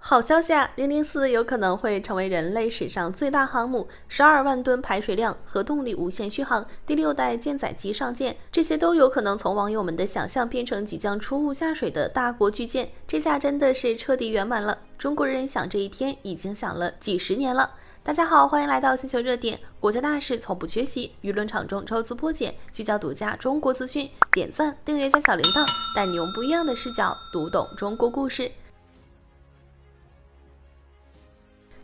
好消息啊，004有可能会成为人类史上最大航母，12万吨排水量，核动力无限续航，第6代舰载机上舰，这些都有可能从网友们的想象变成即将出坞下水的大国巨舰。这下真的是彻底圆满了，中国人想这一天已经想了几十年了。大家好，欢迎来到星球热点，国家大事从不缺席，舆论场中抽丝剥茧，聚焦独家中国资讯，点赞、订阅加小铃铛，带你用不一样的视角读懂中国故事。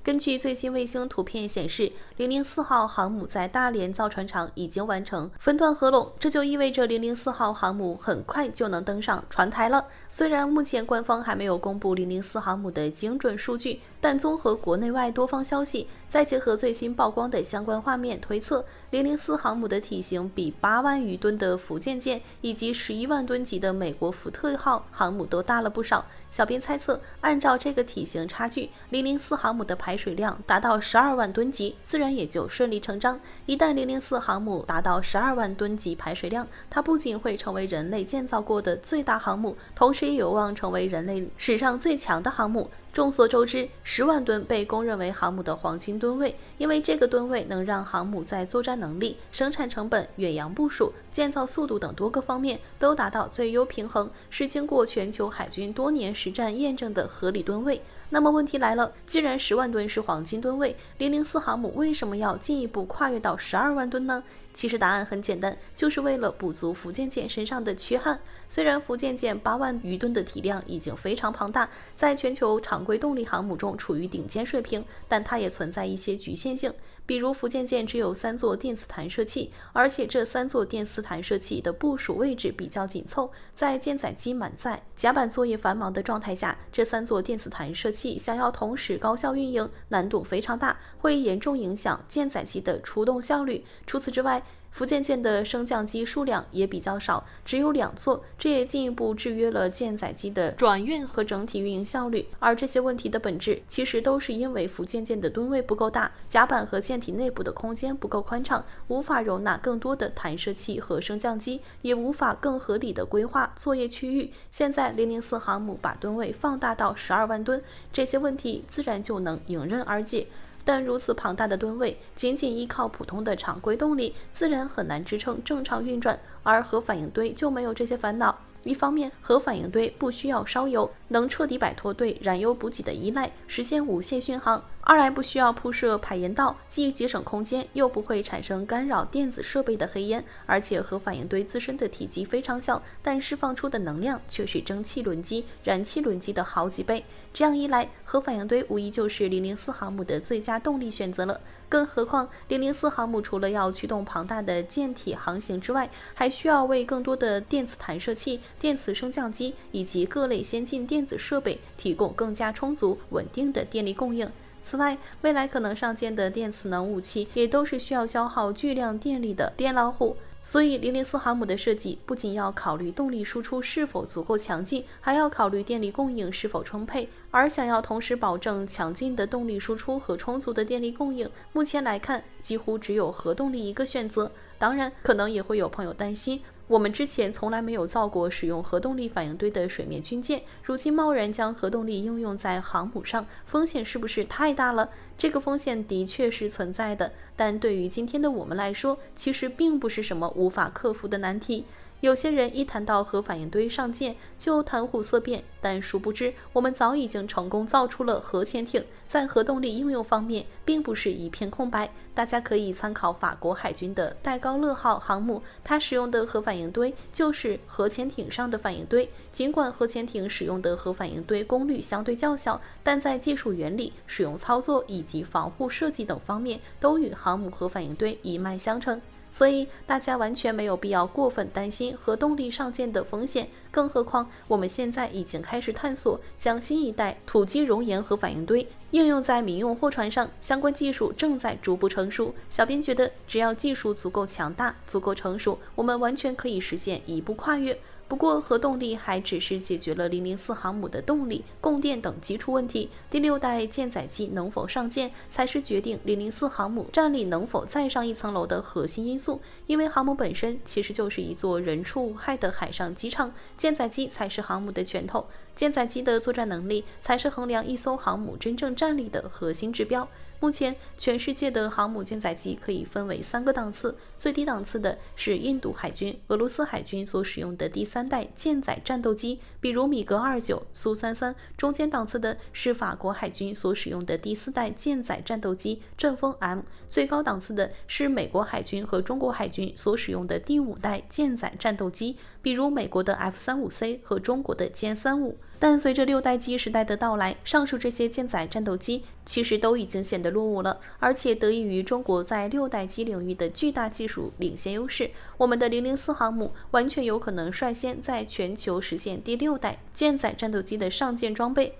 根据最新卫星图片显示，004号航母在大连造船厂已经完成分段合拢，这就意味着004号航母很快就能登上船台了。虽然目前官方还没有公布004航母的精准数据，但综合国内外多方消息，再结合最新曝光的相关画面推测，004航母的体型比8万余吨的福建舰以及11万吨级的美国福特号航母都大了不少。小编猜测，按照这个体型差距，004航母的排水量达到12万吨级，自然也就顺理成章。一旦004航母达到12万吨级排水量，它不仅会成为人类建造过的最大航母，同时也有望成为人类史上最强的航母。众所周知，10万吨被公认为航母的黄金吨位，因为这个吨位能让航母在作战能力、生产成本、远洋部署、建造速度等多个方面都达到最优平衡，是经过全球海军多年实战验证的合理吨位。那么问题来了，既然10万吨是黄金吨位，004航母为什么要进一步跨越到12万吨呢？其实答案很简单，就是为了补足福建舰身上的缺憾。虽然福建舰8万余吨的体量已经非常庞大，在全球常规动力航母中处于顶尖水平，但它也存在一些局限性。比如福建舰只有3座电磁弹射器，而且这3座电磁弹射器的部署位置比较紧凑，在舰载机满载、甲板作业繁忙的状态下，这3座电磁弹射器想要同时高效运营，难度非常大，会严重影响舰载机的出动效率。除此之外，福建舰的升降机数量也比较少，只有2座，这也进一步制约了舰载机的转运和整体运营效率。而这些问题的本质，其实都是因为福建舰的吨位不够大，甲板和舰体内部的空间不够宽敞，无法容纳更多的弹射器和升降机，也无法更合理的规划作业区域。现在004航母把吨位放大到12万吨，这些问题自然就能迎刃而解。但如此庞大的吨位，仅仅依靠普通的常规动力，自然很难支撑正常运转，而核反应堆就没有这些烦恼。一方面，核反应堆不需要烧油，能彻底摆脱对燃油补给的依赖，实现无限巡航；二来不需要铺设排烟道，既节省空间，又不会产生干扰电子设备的黑烟。而且核反应堆自身的体积非常小，但释放出的能量却是蒸汽轮机、燃气轮机的好几倍。这样一来，核反应堆无疑就是004航母的最佳动力选择了。更何况004航母除了要驱动庞大的舰体航行之外，还需要为更多的电磁弹射器、电磁升降机以及各类先进电子设备提供更加充足、稳定的电力供应。此外，未来可能上舰的电磁能武器也都是需要消耗巨量电力的电老虎。所以004航母的设计不仅要考虑动力输出是否足够强劲，还要考虑电力供应是否充沛。而想要同时保证强劲的动力输出和充足的电力供应，目前来看几乎只有核动力一个选择。当然，可能也会有朋友担心，我们之前从来没有造过使用核动力反应堆的水面军舰，如今贸然将核动力应用在航母上，风险是不是太大了？这个风险的确是存在的，但对于今天的我们来说，其实并不是什么无法克服的难题。有些人一谈到核反应堆上舰就谈虎色变，但殊不知我们早已经成功造出了核潜艇，在核动力应用方面并不是一片空白。大家可以参考法国海军的戴高乐号航母，它使用的核反应堆就是核潜艇上的反应堆。尽管核潜艇使用的核反应堆功率相对较小，但在技术原理、使用操作以及防护设计等方面都与航母核反应堆一脉相承。所以大家完全没有必要过分担心核动力上舰的风险，更何况我们现在已经开始探索将新一代土基熔岩核反应堆应用在民用货船上，相关技术正在逐步成熟。小编觉得，只要技术足够强大、足够成熟，我们完全可以实现一步跨越。不过核动力还只是解决了004航母的动力、供电等基础问题，第6代舰载机能否上舰才是决定004航母战力能否再上一层楼的核心因素。因为航母本身其实就是一座人畜无害的海上机场，舰载机才是航母的拳头。舰载机的作战能力才是衡量一艘航母真正战力的核心指标。目前，全世界的航母舰载机可以分为3个档次，最低档次的是印度海军、俄罗斯海军所使用的第3代舰载战斗机，比如米格29、苏33；中间档次的是法国海军所使用的第4代舰载战斗机阵风 M；最高档次的是美国海军和中国海军所使用的第5代舰载战斗机，比如美国的 F-35C 和中国的歼35。但随着6代机时代的到来，上述这些舰载战斗机其实都已经显得落伍了，而且得益于中国在6代机领域的巨大技术领先优势，我们的004航母完全有可能率先在全球实现第6代舰载战斗机的上舰装备。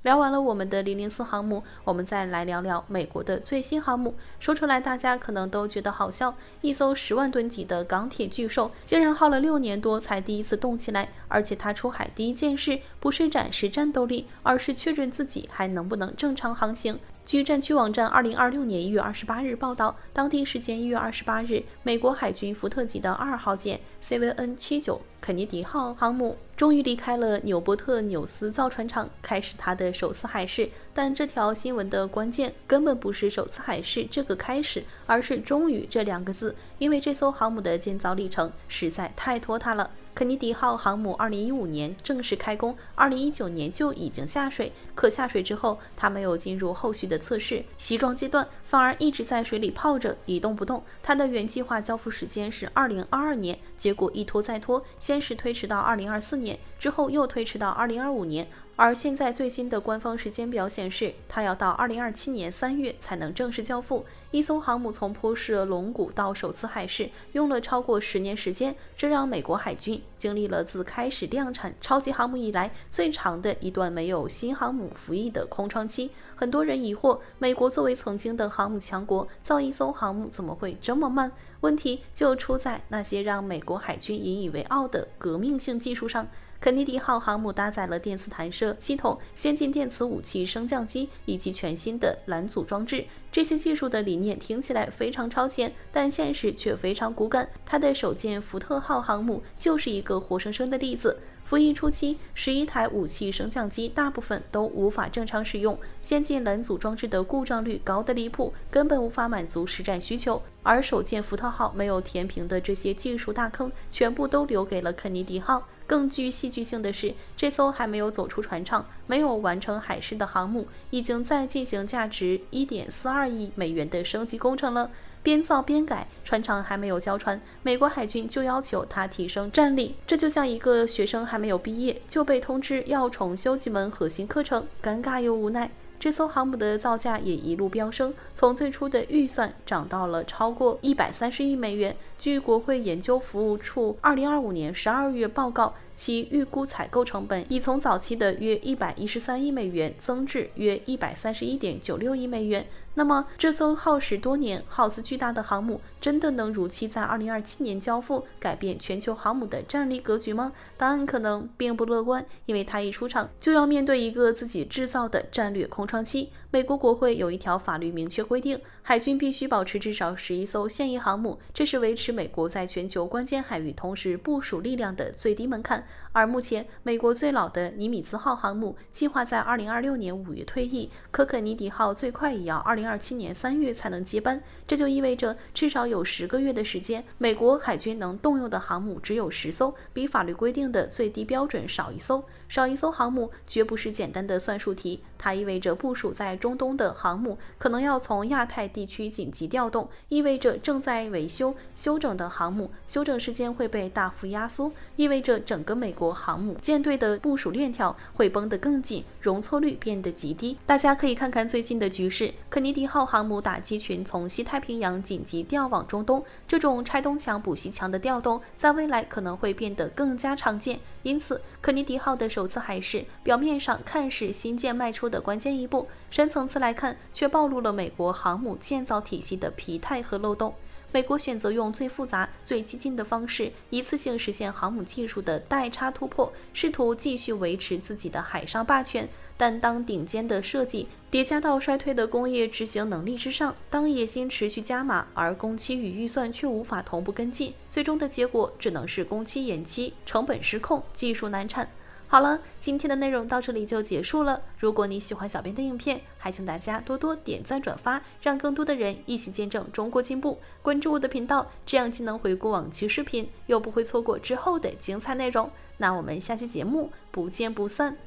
聊完了我们的004航母，我们再来聊聊美国的最新航母。说出来大家可能都觉得好笑，一艘10万吨级的钢铁巨兽，竟然耗了6年多才第一次动起来，而且它出海第一件事不是展示战斗力，而是确认自己还能不能正常航行。据战区网站2026年1月28日报道，当地时间1月28日，美国海军福特级的2号舰 CVN-79 肯尼迪号航母终于离开了纽波特纽斯造船厂，开始它的首次海试。但这条新闻的关键根本不是首次海试这个开始，而是终于这2个字，因为这艘航母的建造历程实在太拖沓了。肯尼迪号航母2015年正式开工，2019年就已经下水。可下水之后，它没有进入后续的测试西装阶段，反而一直在水里泡着，一动不动。它的原计划交付时间是2022年，结果一拖再拖，先是推迟到2024年，之后又推迟到2025年。而现在最新的官方时间表显示，它要到2027年3月才能正式交付。一艘航母从铺设龙骨到首次海试，用了超过10年时间，这让美国海军经历了自开始量产超级航母以来最长的一段没有新航母服役的空窗期。很多人疑惑，美国作为曾经的航母强国，造一艘航母怎么会这么慢？问题就出在那些让美国海军引以为傲的革命性技术上。肯尼迪号航母搭载了电磁弹射系统、先进电磁武器升降机以及全新的拦阻装置。这些技术的理念听起来非常超前，但现实却非常骨感。它的首舰福特号航母就是一个活生生的例子。服役初期，11台武器升降机大部分都无法正常使用，先进拦阻装置的故障率高得离谱，根本无法满足实战需求。而首舰福特号没有填平的这些技术大坑，全部都留给了肯尼迪号。更具戏剧性的是，这艘还没有走出船厂、没有完成海试的航母，已经在进行价值1.42亿美元的升级工程了。边造边改，船厂还没有交船，美国海军就要求他提升战力，这就像一个学生还没有毕业就被通知要重修几门核心课程，尴尬又无奈。这艘航母的造价也一路飙升，从最初的预算涨到了超过130亿美元。据国会研究服务处2025年12月报告，其预估采购成本已从早期的约113亿美元增至约131.96亿美元。那么，这艘耗时多年、耗资巨大的航母真的能如期在2027年交付，改变全球航母的战力格局吗？答案可能并不乐观，因为它一出场就要面对一个自己制造的战略空窗期。美国国会有一条法律明确规定，海军必须保持至少11艘现役航母，这是维持美国在全球关键海域同时部署力量的最低门槛。而目前，美国最老的尼米兹号航母计划在2026年5月退役，可肯尼迪号最快也要2027年3月才能接班。这就意味着至少有10个月的时间，美国海军能动用的航母只有10艘，比法律规定的最低标准少1艘。少1艘航母绝不是简单的算术题，它意味着部署在中东的航母可能要从亚太地区紧急调动，意味着正在维修、修整的航母修整时间会被大幅压缩，意味着整个美国航母舰队的部署链条会绷得更紧，容错率变得极低。大家可以看看最近的局势，肯尼迪号航母打击群从西太平洋紧急调往中东，这种拆东墙补西墙的调动在未来可能会变得更加常见。因此，肯尼迪号的首次海试表面上看是新舰迈出的关键一步，深层次来看却暴露了美国航母建造体系的疲态和漏洞。美国选择用最复杂、最激进的方式，一次性实现航母技术的代差突破，试图继续维持自己的海上霸权。但当顶尖的设计叠加到衰退的工业执行能力之上，当野心持续加码，而工期与预算却无法同步跟进，最终的结果只能是工期延期、成本失控、技术难产。好了，今天的内容到这里就结束了。如果你喜欢小编的影片，还请大家多多点赞转发，让更多的人一起见证中国进步。关注我的频道，这样既能回顾往期视频，又不会错过之后的精彩内容。那我们下期节目不见不散。